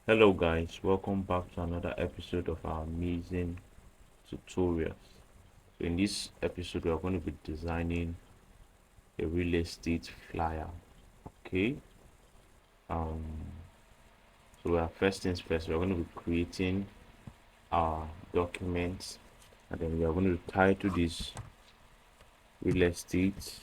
Hello guys, welcome back to another episode of our amazing tutorials. So in this episode we are going to be designing a real estate flyer. Okay. Um so we are first things first, we're going to be creating our documents and then we are going to title this real estate.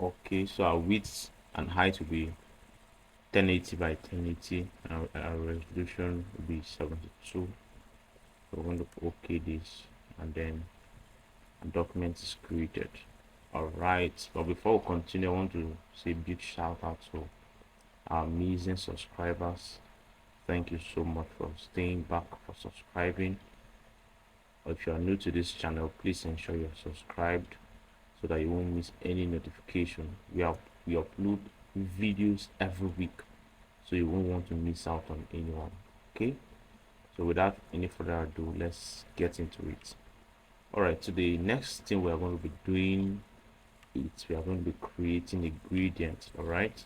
Okay, so our width and height will be 1080 by 1080 and our resolution will be 72. So we're going to OK this and then a document is created. All right, but before we continue, I want to say a big shout out to our amazing subscribers. Thank you so much for staying back, for subscribing. If you are new to this channel, please ensure you're subscribed so that you won't miss any notification. We upload videos every week, so you won't want to miss out on anyone. Okay, so without any further ado, let's get into it. All right, so the next thing we are going to be doing is we are going to be creating a gradient. All right,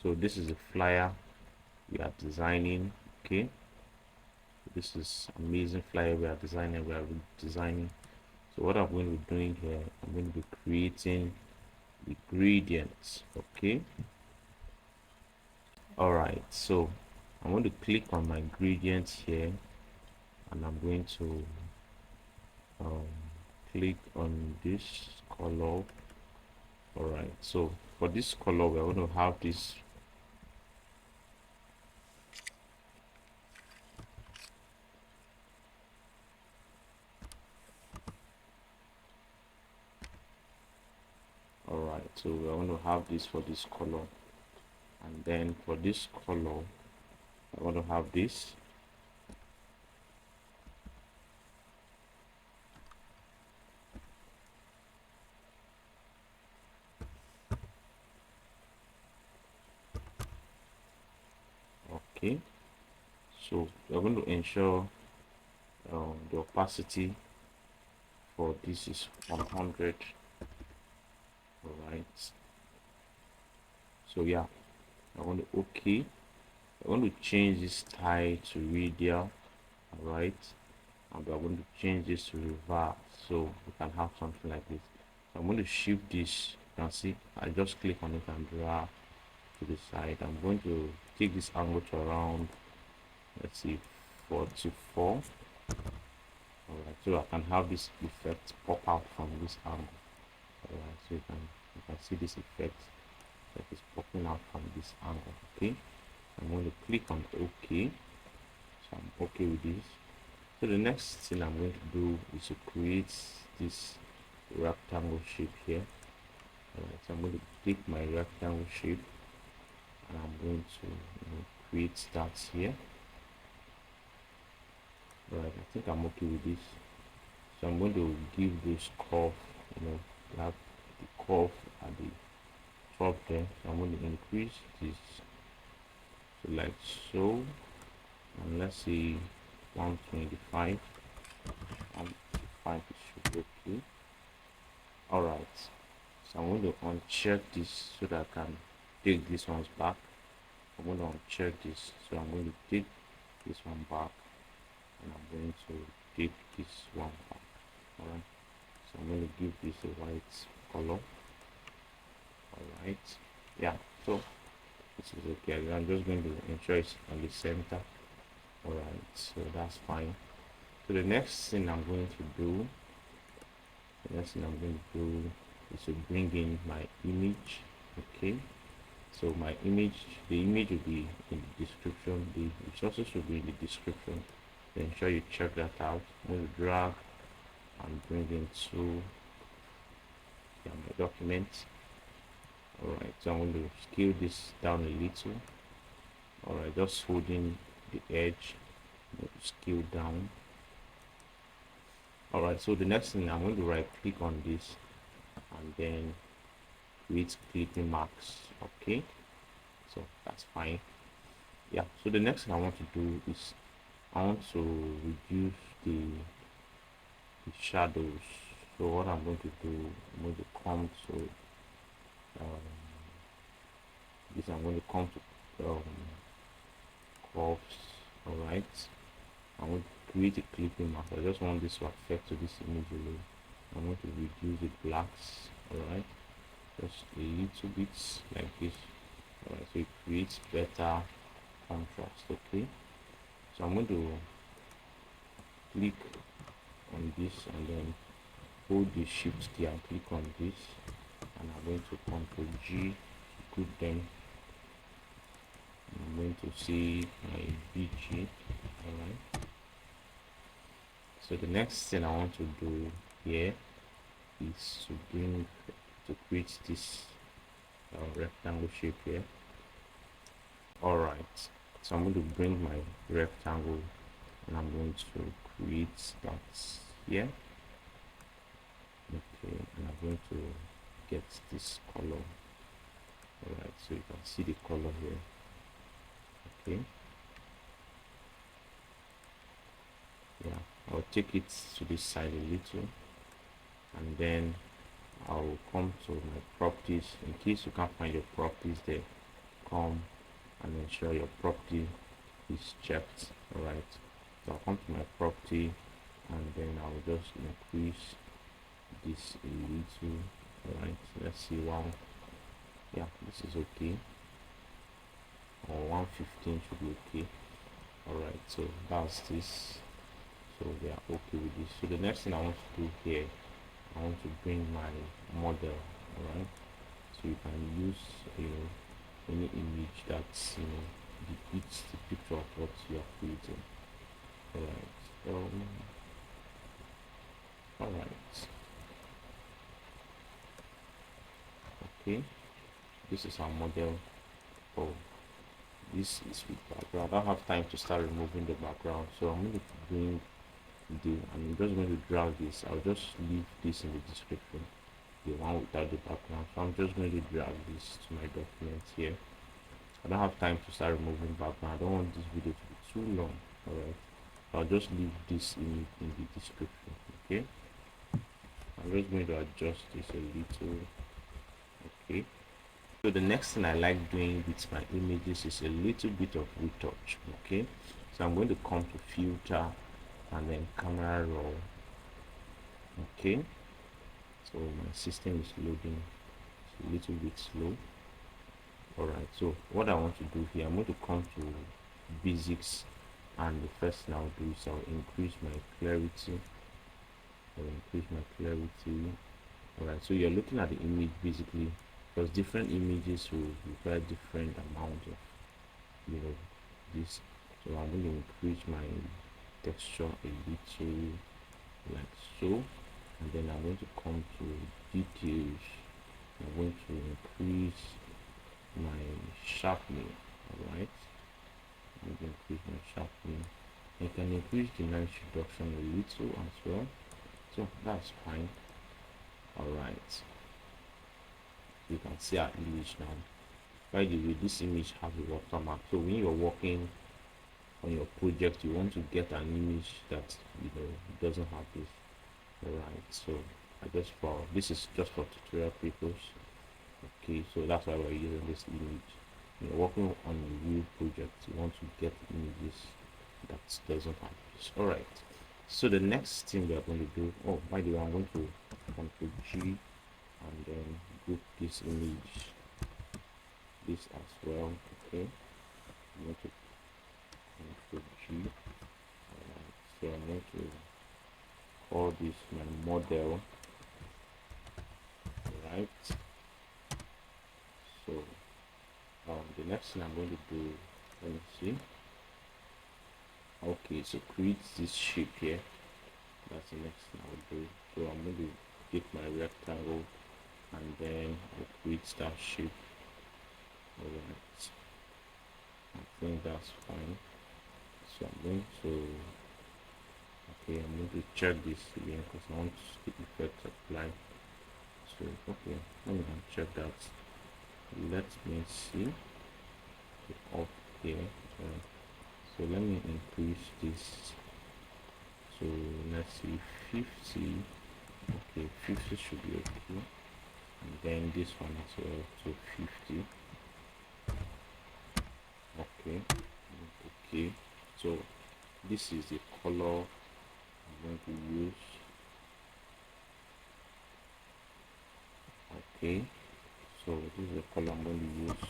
so this is a flyer we are designing. Okay, this is amazing flyer we are designing. So what I'm going to be doing here, I'm going to be creating the gradients. Okay, all right, so I'm going to click on my gradients here and I'm going to um, click on this color. All right, so for this color we're going to have this. All right, so we're going to have this for this color, and then for this color I want to have this. Okay, so we're going to ensure the opacity for this is 100. All right, so yeah, I want to OK. I want to change this style to radial. All right, and we're going to change this to reverse so we can have something like this. So I'm going to shift this. You can see I just click on it and drag to the side. I'm going to take this angle to around, let's see, 44. All right, so I can have this effect pop out from this angle. All right, so you can see this effect that is popping out from this angle. Okay, I'm going to click on OK. So I'm OK with this. So the next thing I'm going to do is to create this rectangle shape here. All right, so I'm going to take my rectangle shape and I'm going to create that here. All right, I think I'm okay with this. So I'm going to give this curve, we have the curve at the top there. So I'm going to increase this, so like so, and let's say 125. 125 should be okay. All right, so I'm going to uncheck this so that I can take this one's back. I'm going to uncheck this, so I'm going to take this one back and I'm going to take this one back. All right, so I'm going to give this a white color. All right, yeah, so this is okay. I'm just going to ensure it's on the center. All right, so that's fine. So the next thing I'm going to do is to bring in my image. Okay, so my image, the image will be in the description. The resources will be in the description. So ensure you check that out. I'm going to drag and bring into my document. All right, so I'm going to scale this down a little. All right, just holding the edge, scale down. All right, so the next thing, I'm going to right click on this and then create clipping marks. Okay, so that's fine. Yeah, so the next thing I want to do is I want to reduce the shadows. So what I'm going to do, I'm going to come to this. I'm going to come to curves. All right, I'm going to create a clipping mask. I just want this to affect to this image alone. I'm going to reduce the blacks. All right, just a little bit like this. All right, so it creates better contrast. Okay, so I'm going to click on this and then hold the shift key and click on this, and I'm going to Ctrl G to group them. I'm going to see my BG. Alright, so the next thing I want to do here is to create this rectangle shape here. Alright, so I'm going to bring my rectangle and I'm going to create that here. Okay, and I'm going to get this color. Alright, so you can see the color here. Okay, yeah, I'll take it to this side a little, and then I'll come to my properties. In case you can't find your properties there, come and ensure your property is checked. Alright, so I'll come to my property and then I'll just increase this a little. Alright, let's see. Wow, yeah, this is okay, or 115 should be okay. Alright, so that's this. So we are okay with this. So the next thing I want to do here, I want to bring my model. Alright, so you can use any image that's depicts the picture of what you are creating. Alright, alright, okay, this is our model. Oh, this is with background. I don't have time to start removing the background, so I'm going to bring I'm just going to drag this. I'll just leave this in the description, the one without the background. So I'm just going to drag this to my document here. I don't have time to start removing background. I don't want this video to be too long. Alright, so I'll just leave this in the description. Okay, I'm just going to adjust this a little. Okay, so the next thing I like doing with my images is a little bit of retouch. Okay, so I'm going to come to filter and then camera raw. Okay, so my system is loading. It's a little bit slow. Alright, so what I want to do here, I'm going to come to basics, and the first thing I'll do is I'll increase my clarity. Alright, so you're looking at the image basically, because different images will require different amount of this. So I'm going to increase my texture a little like so, and then I'm going to come to details. I'm going to increase my sharpening. Alright, I'm going to increase my sharpening. I can increase the noise reduction a little as well, so that's fine. Alright, you can see our image now. By the way, this image has a watermark, so when you're working on your project, you want to get an image that doesn't have this. Alright, so this is just for tutorial purpose. Okay, so that's why we're using this image. When you're working on a real project, you want to get images that doesn't have this. Alright, so the next thing we are going to do, oh, by the way, I'm going to Ctrl G and then group this image, this as well. Okay, I'm going to Ctrl G. So I'm going to call this my model. Right, so the next thing I'm going to do, let me see. Okay, so create this shape here. That's the next thing I'll do. So I'm going to get my rectangle and then I'll create that shape. Alright, I think that's fine. So I'm going to check this again because I want the effect applied. So okay, let me check that. Let me see up here. So let me increase this. So let's see, 50. Okay, 50 should be okay. then this one as well to 50. Okay, okay, so this is the color I'm going to use. Okay, so this is the color I'm going to use.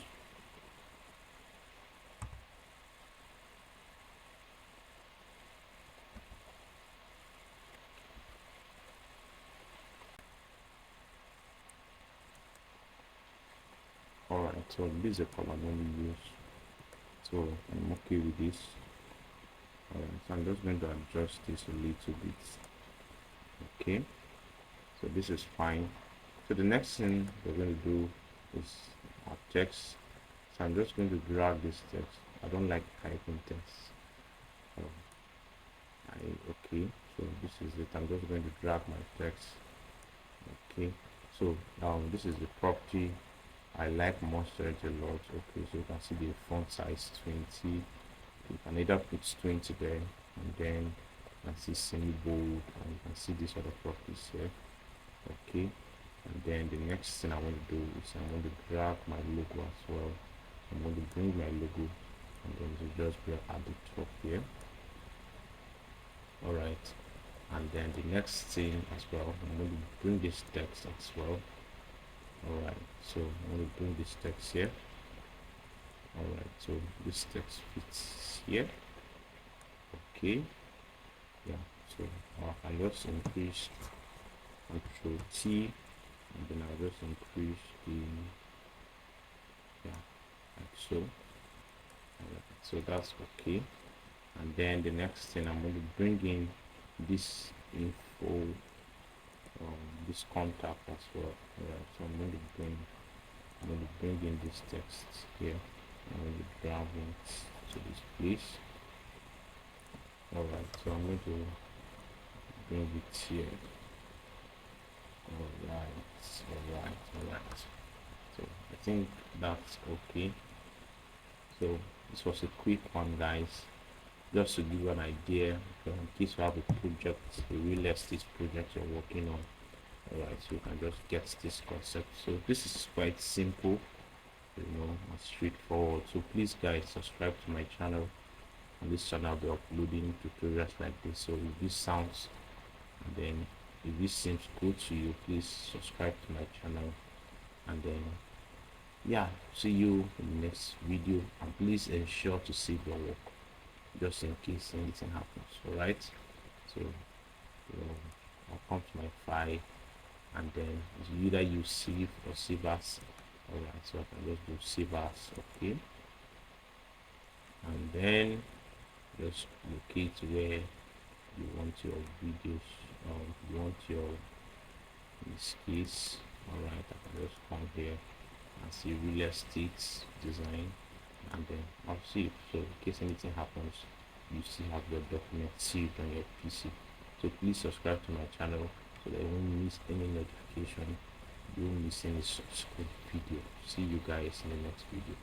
Alright, so this is the color I'm going to use. So I'm okay with this. Alright, so I'm just going to adjust this a little bit. Okay, so this is fine. So the next thing we're going to do is our text. So I'm just going to drag this text. I don't like typing text. Okay, so this is it. I'm just going to drag my text. Okay, so this is the property. I like Monster a lot. Okay, so you can see the font size 20. You can either put 20 there, and then you can see semi bold, and you can see these other properties here. Okay, and then the next thing I want to do is I want to drag my logo as well. I'm going to bring my logo, and then to just be at the top here. All right, and then the next thing as well, I'm going to bring this text as well. All right, so I'm going to bring this text here. All right, so this text fits here. Okay, yeah, so I can just increase Control T, and then I'll just increase the, yeah, like so. Right, so that's okay. And then the next thing, I'm going to bring in this info, this contact as well. Right, so I'm going to bring in this text here. I'm going to drag it to this place. Alright, so I'm going to bring it here. Alright. So I think that's okay. So this was a quick one, guys, just to give you an idea in case you have a project, a real estate project you're working on. Alright, so you can just get this concept. So this is quite simple, and straightforward. So please, guys, subscribe to my channel. On this channel I'll be uploading tutorials like this. So if this sounds, and then if this seems good to you, please subscribe to my channel, and then yeah, see you in the next video. And please ensure to save your work just in case anything happens. All right, so I'll come to my file, and then either you save or save as. All right, so I can just do save as. Okay, and then just locate where you want your videos, you want your, in this case, all right, I can just come here and see real estate design, and then I'll see. So in case anything happens, you still have your document saved on your PC. So please subscribe to my channel so that you won't miss any notification, you won't miss any subsequent video. See you guys in the next video.